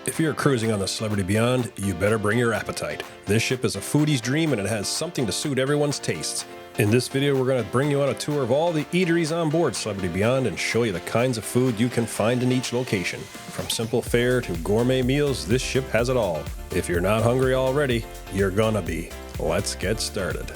If you're cruising on the Celebrity Beyond, you better bring your appetite. This ship is a foodie's dream and it has something to suit everyone's tastes. In this video, we're going to bring you on a tour of all the eateries on board Celebrity Beyond and show you the kinds of food you can find in each location. From simple fare to gourmet meals, this ship has it all. If you're not hungry already, you're gonna be. Let's get started.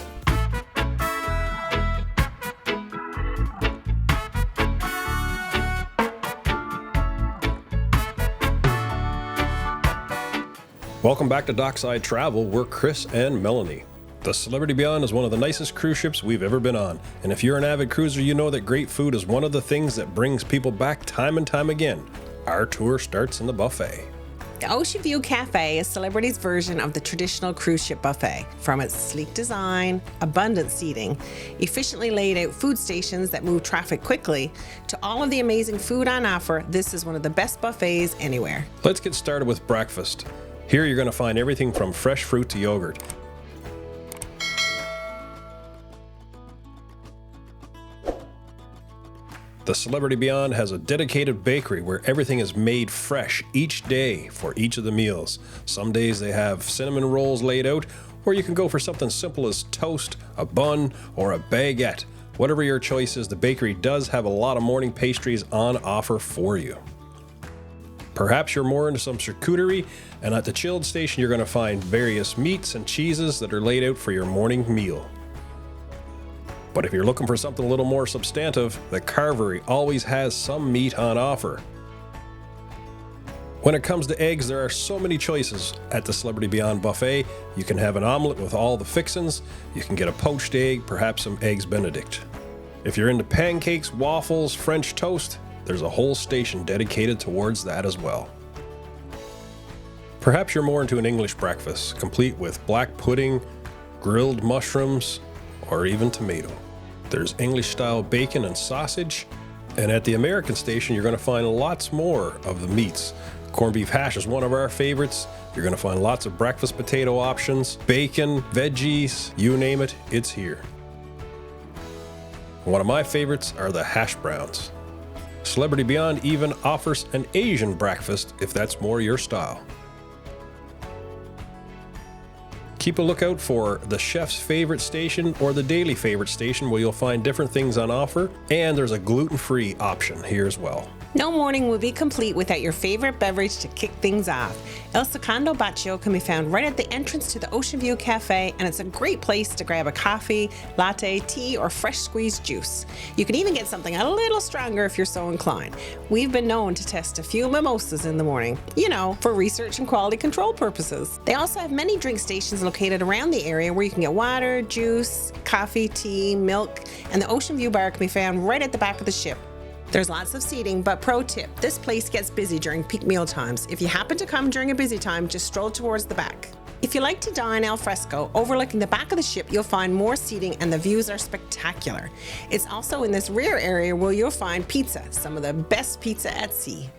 Welcome back to Dockside Travel. We're Chris and Melanie. The Celebrity Beyond is one of the nicest cruise ships we've ever been on. And if you're an avid cruiser, you know that great food is one of the things that brings people back time and time again. Our tour starts in the buffet. The Ocean View Cafe is Celebrity's version of the traditional cruise ship buffet. From its sleek design, abundant seating, efficiently laid out food stations that move traffic quickly, to all of the amazing food on offer, this is one of the best buffets anywhere. Let's get started with breakfast. Here you're going to find everything from fresh fruit to yogurt. The Celebrity Beyond has a dedicated bakery where everything is made fresh each day for each of the meals. Some days they have cinnamon rolls laid out, or you can go for something simple as toast, a bun, or a baguette. Whatever your choice is, the bakery does have a lot of morning pastries on offer for you. Perhaps you're more into some charcuterie, and at the chilled station you're going to find various meats and cheeses that are laid out for your morning meal. But if you're looking for something a little more substantive, the carvery always has some meat on offer. When it comes to eggs, there are so many choices at the Celebrity Beyond buffet. You can have an omelet with all the fixins, you can get a poached egg, perhaps some eggs Benedict. If you're into pancakes, waffles, French toast, there's a whole station dedicated towards that as well. Perhaps you're more into an English breakfast, complete with black pudding, grilled mushrooms, or even tomato. There's English-style bacon and sausage, and at the American station, you're going to find lots more of the meats. Corned beef hash is one of our favorites. You're going to find lots of breakfast potato options, bacon, veggies, you name it, it's here. One of my favorites are the hash browns. Celebrity Beyond even offers an Asian breakfast if that's more your style. Keep a lookout for the chef's favorite station or the daily favorite station where you'll find different things on offer, and there's a gluten-free option here as well. No morning will be complete without your favorite beverage to kick things off. El Secondo Bacio can be found right at the entrance to the Ocean View Cafe, and it's a great place to grab a coffee, latte, tea, or fresh squeezed juice. You can even get something a little stronger if you're so inclined. We've been known to test a few mimosas in the morning, for research and quality control purposes. They also have many drink stations located around the area where you can get water, juice, coffee, tea, milk, and the Ocean View Bar can be found right at the back of the ship. There's lots of seating, but pro tip, this place gets busy during peak meal times. If you happen to come during a busy time, just stroll towards the back. If you like to dine al fresco, overlooking the back of the ship, you'll find more seating and the views are spectacular. It's also in this rear area where you'll find pizza, some of the best pizza at sea.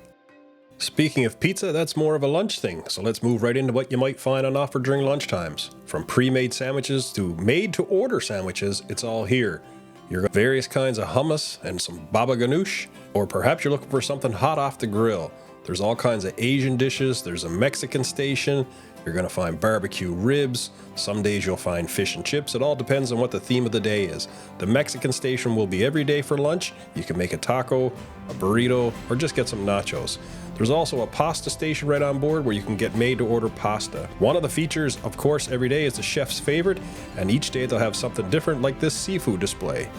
Speaking of pizza, that's more of a lunch thing, so let's move right into what you might find on offer during lunchtimes. From pre-made sandwiches to made-to-order sandwiches, it's all here. You're got various kinds of hummus and some baba ganoush, or perhaps you're looking for something hot off the grill. There's all kinds of Asian dishes, there's a Mexican station, you're going to find barbecue ribs, some days you'll find fish and chips. It all depends on what the theme of the day is. The Mexican station will be every day for lunch. You can make a taco, a burrito, or just get some nachos. There's also a pasta station right on board where you can get made-to-order pasta. One of the features, of course, every day is the chef's favorite, and each day they'll have something different like this seafood display.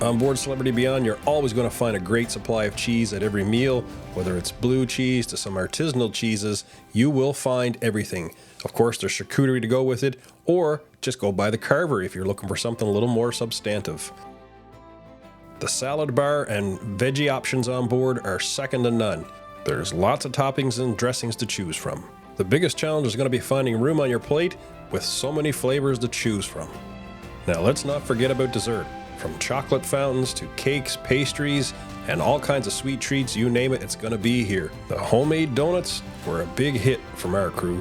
On board Celebrity Beyond, you're always going to find a great supply of cheese at every meal. Whether it's blue cheese to some artisanal cheeses, you will find everything. Of course, there's charcuterie to go with it, or just go by the carvery if you're looking for something a little more substantive. The salad bar and veggie options on board are second to none. There's lots of toppings and dressings to choose from. The biggest challenge is going to be finding room on your plate with so many flavors to choose from. Now let's not forget about dessert. From chocolate fountains to cakes, pastries, and all kinds of sweet treats, you name it, it's going to be here. The homemade donuts were a big hit from our crew.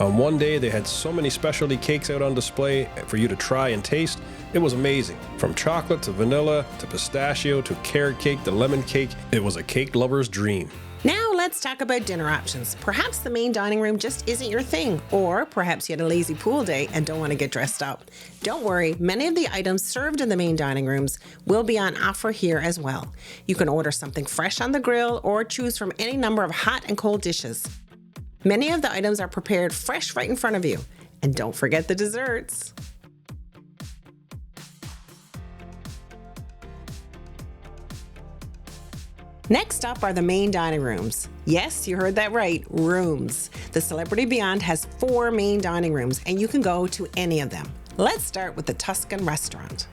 On one day, they had so many specialty cakes out on display for you to try and taste. It was amazing. From chocolate to vanilla to pistachio to carrot cake to lemon cake, it was a cake lover's dream. Now let's talk about dinner options. Perhaps the main dining room just isn't your thing, or perhaps you had a lazy pool day and don't want to get dressed up. Don't worry, many of the items served in the main dining rooms will be on offer here as well. You can order something fresh on the grill or choose from any number of hot and cold dishes. Many of the items are prepared fresh right in front of you. And don't forget the desserts. Next up are the main dining rooms. Yes, you heard that right, rooms. The Celebrity Beyond has 4 main dining rooms, and you can go to any of them. Let's start with the Tuscan restaurant.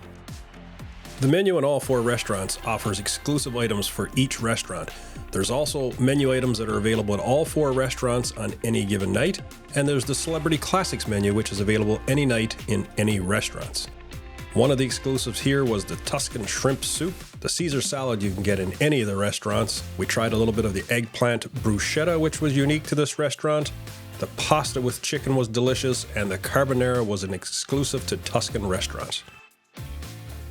The menu in all 4 restaurants offers exclusive items for each restaurant. There's also menu items that are available at all 4 restaurants on any given night, and there's the Celebrity Classics menu, which is available any night in any restaurants. One of the exclusives here was the Tuscan shrimp soup. The Caesar salad you can get in any of the restaurants. We tried a little bit of the eggplant bruschetta, which was unique to this restaurant. The pasta with chicken was delicious, and the carbonara was an exclusive to Tuscan restaurants.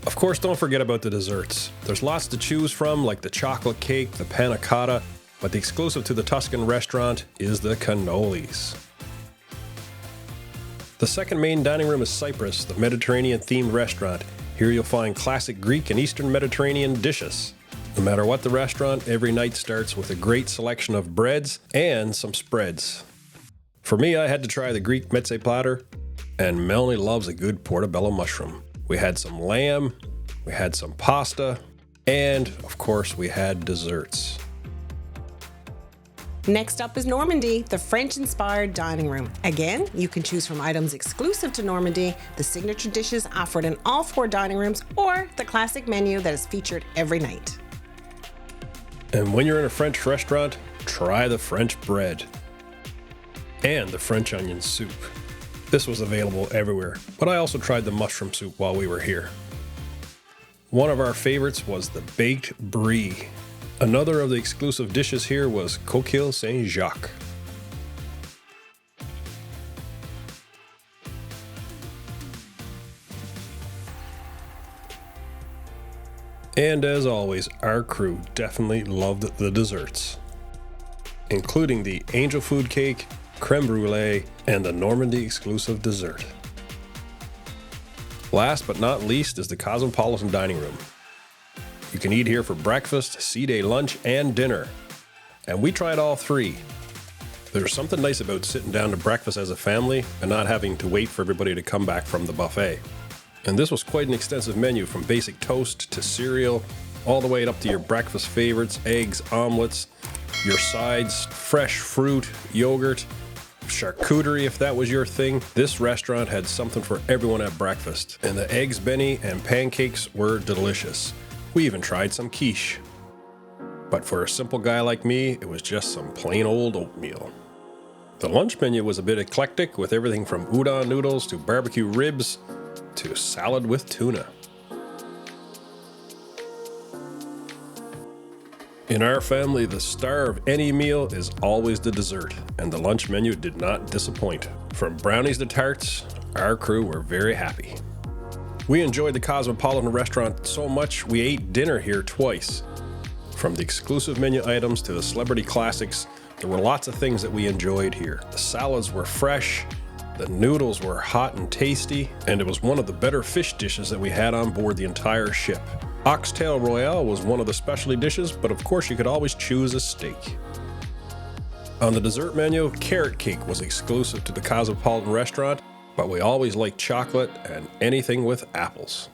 Of course, don't forget about the desserts. There's lots to choose from, like the chocolate cake, the panna cotta, but the exclusive to the Tuscan restaurant is the cannolis. The second main dining room is Cyprus, the Mediterranean-themed restaurant. Here you'll find classic Greek and Eastern Mediterranean dishes. No matter what the restaurant, every night starts with a great selection of breads and some spreads. For me, I had to try the Greek mezze platter, and Melanie loves a good portobello mushroom. We had some lamb, we had some pasta, and of course we had desserts. Next up is Normandie, the French-inspired dining room. Again, you can choose from items exclusive to Normandie, the signature dishes offered in all 4 dining rooms, or the classic menu that is featured every night. And when you're in a French restaurant, try the French bread and the French onion soup. This was available everywhere, but I also tried the mushroom soup while we were here. One of our favorites was the baked brie. Another of the exclusive dishes here was coquille Saint-Jacques. And as always, our crew definitely loved the desserts, including the angel food cake, creme brulee, and the Normandy exclusive dessert. Last but not least is the Cosmopolitan dining room. You can eat here for breakfast, sea-day lunch, and dinner. And we tried all 3. There's something nice about sitting down to breakfast as a family and not having to wait for everybody to come back from the buffet. And this was quite an extensive menu, from basic toast to cereal, all the way up to your breakfast favorites, eggs, omelets, your sides, fresh fruit, yogurt, charcuterie if that was your thing. This restaurant had something for everyone at breakfast, and the eggs benny and pancakes were delicious. We even tried some quiche. But for a simple guy like me, it was just some plain old oatmeal. The lunch menu was a bit eclectic, with everything from udon noodles to barbecue ribs to salad with tuna. In our family, the star of any meal is always the dessert, and the lunch menu did not disappoint. From brownies to tarts, our crew were very happy. We enjoyed the Cosmopolitan restaurant so much, we ate dinner here twice. From the exclusive menu items to the celebrity classics, there were lots of things that we enjoyed here. The salads were fresh, the noodles were hot and tasty, and it was one of the better fish dishes that we had on board the entire ship. Oxtail Royale was one of the specialty dishes, but of course you could always choose a steak. On the dessert menu, carrot cake was exclusive to the Cosmopolitan restaurant, but we always liked chocolate and anything with apples.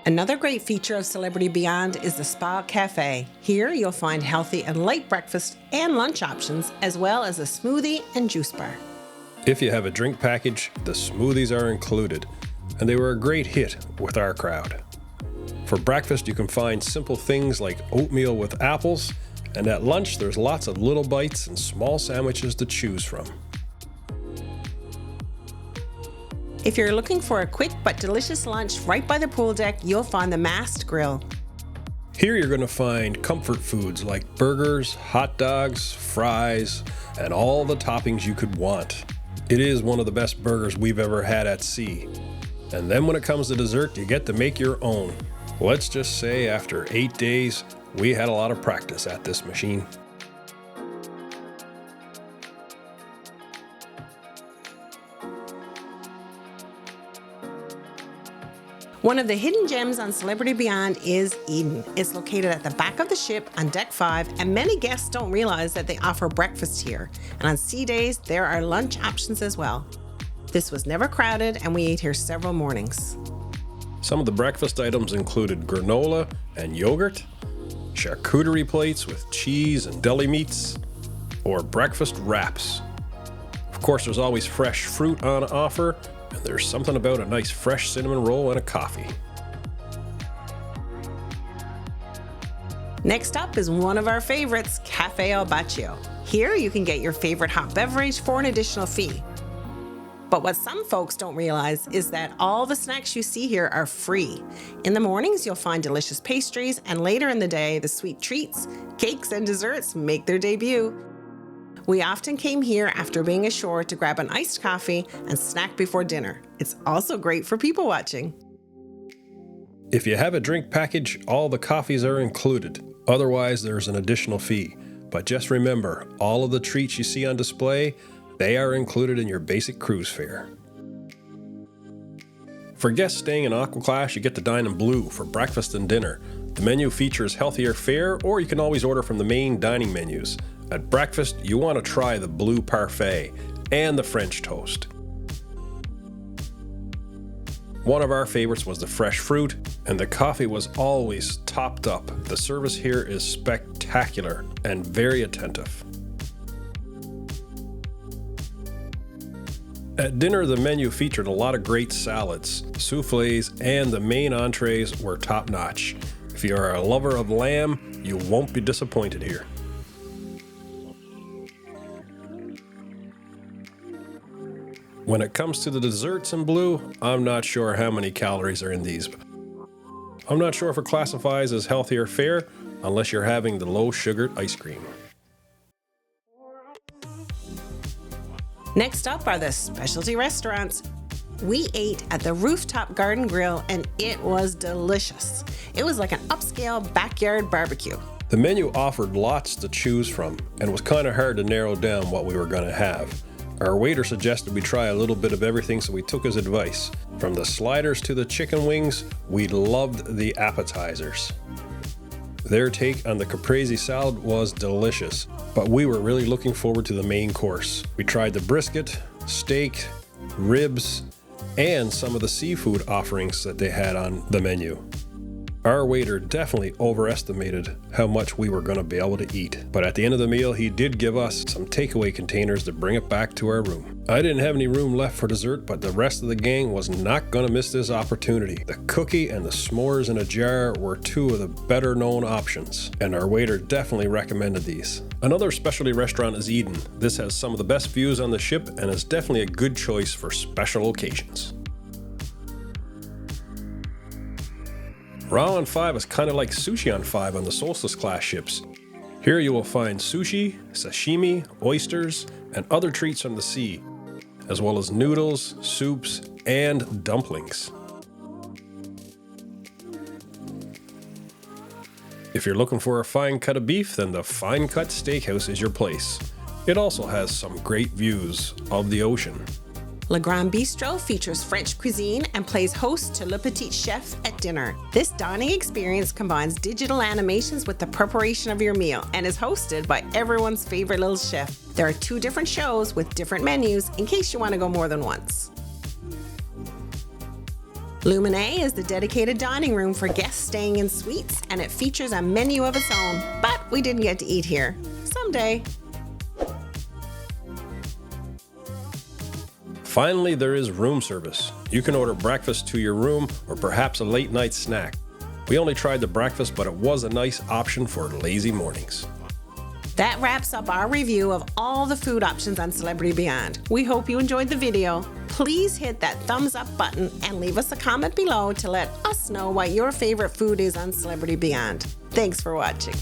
Another great feature of Celebrity Beyond is the Spa Cafe. Here you'll find healthy and light breakfast and lunch options, as well as a smoothie and juice bar. If you have a drink package, the smoothies are included, and they were a great hit with our crowd. For breakfast, you can find simple things like oatmeal with apples, and at lunch there's lots of little bites and small sandwiches to choose from. If you're looking for a quick but delicious lunch right by the pool deck, you'll find the Mast Grill. Here you're going to find comfort foods like burgers, hot dogs, fries, and all the toppings you could want. It is one of the best burgers we've ever had at sea. And then when it comes to dessert, you get to make your own. Let's just say after 8 days, we had a lot of practice at this machine. One of the hidden gems on Celebrity Beyond is Eden. It's located at the back of the ship on Deck 5, and many guests don't realize that they offer breakfast here. And on sea days, there are lunch options as well. This was never crowded, and we ate here several mornings. Some of the breakfast items included granola and yogurt, charcuterie plates with cheese and deli meats, or breakfast wraps. Of course, there's always fresh fruit on offer, and there's something about a nice fresh cinnamon roll and a coffee. Next up is one of our favorites, Cafe al Bacio. Here you can get your favorite hot beverage for an additional fee. But what some folks don't realize is that all the snacks you see here are free. In the mornings, you'll find delicious pastries, and later in the day, the sweet treats, cakes, and desserts make their debut. We often came here after being ashore to grab an iced coffee and snack before dinner. It's also great for people watching. If you have a drink package, all the coffees are included. Otherwise, there's an additional fee. But just remember, all of the treats you see on display, they are included in your basic cruise fare. For guests staying in Aqua Class, you get to dine in blue for breakfast and dinner. The menu features healthier fare, or you can always order from the main dining menus. At breakfast, you want to try the blue parfait and the French toast. One of our favorites was the fresh fruit, and the coffee was always topped up. The service here is spectacular and very attentive. At dinner, the menu featured a lot of great salads, soufflés, and the main entrees were top-notch. If you are a lover of lamb, you won't be disappointed here. When it comes to the desserts in blue, I'm not sure how many calories are in these. I'm not sure if it classifies as healthier fare unless you're having the low-sugared ice cream. Next up are the specialty restaurants. We ate at the Rooftop Garden Grill, and it was delicious. It was like an upscale backyard barbecue. The menu offered lots to choose from, and it was kind of hard to narrow down what we were going to have. Our waiter suggested we try a little bit of everything, so we took his advice. From the sliders to the chicken wings, we loved the appetizers. Their take on the caprese salad was delicious, but we were really looking forward to the main course. We tried the brisket, steak, ribs, and some of the seafood offerings that they had on the menu. Our waiter definitely overestimated how much we were going to be able to eat, but at the end of the meal, he did give us some takeaway containers to bring it back to our room. I didn't have any room left for dessert, but the rest of the gang was not going to miss this opportunity. The cookie and the s'mores in a jar were two of the better known options, and our waiter definitely recommended these. Another specialty restaurant is Eden. This has some of the best views on the ship and is definitely a good choice for special occasions. Raw on 5 is kind of like sushi on 5 on the Solstice class ships. Here you will find sushi, sashimi, oysters, and other treats from the sea, as well as noodles, soups, and dumplings. If you're looking for a fine cut of beef, then the Fine Cut Steakhouse is your place. It also has some great views of the ocean. Le Grand Bistro features French cuisine and plays host to Le Petit Chef at dinner. This dining experience combines digital animations with the preparation of your meal and is hosted by everyone's favorite little chef. There are 2 different shows with different menus in case you want to go more than once. Luminae is the dedicated dining room for guests staying in suites, and it features a menu of its own, but we didn't get to eat here. Someday. Finally, there is room service. You can order breakfast to your room or perhaps a late night snack. We only tried the breakfast, but it was a nice option for lazy mornings. That wraps up our review of all the food options on Celebrity Beyond. We hope you enjoyed the video. Please hit that thumbs up button and leave us a comment below to let us know what your favorite food is on Celebrity Beyond. Thanks for watching.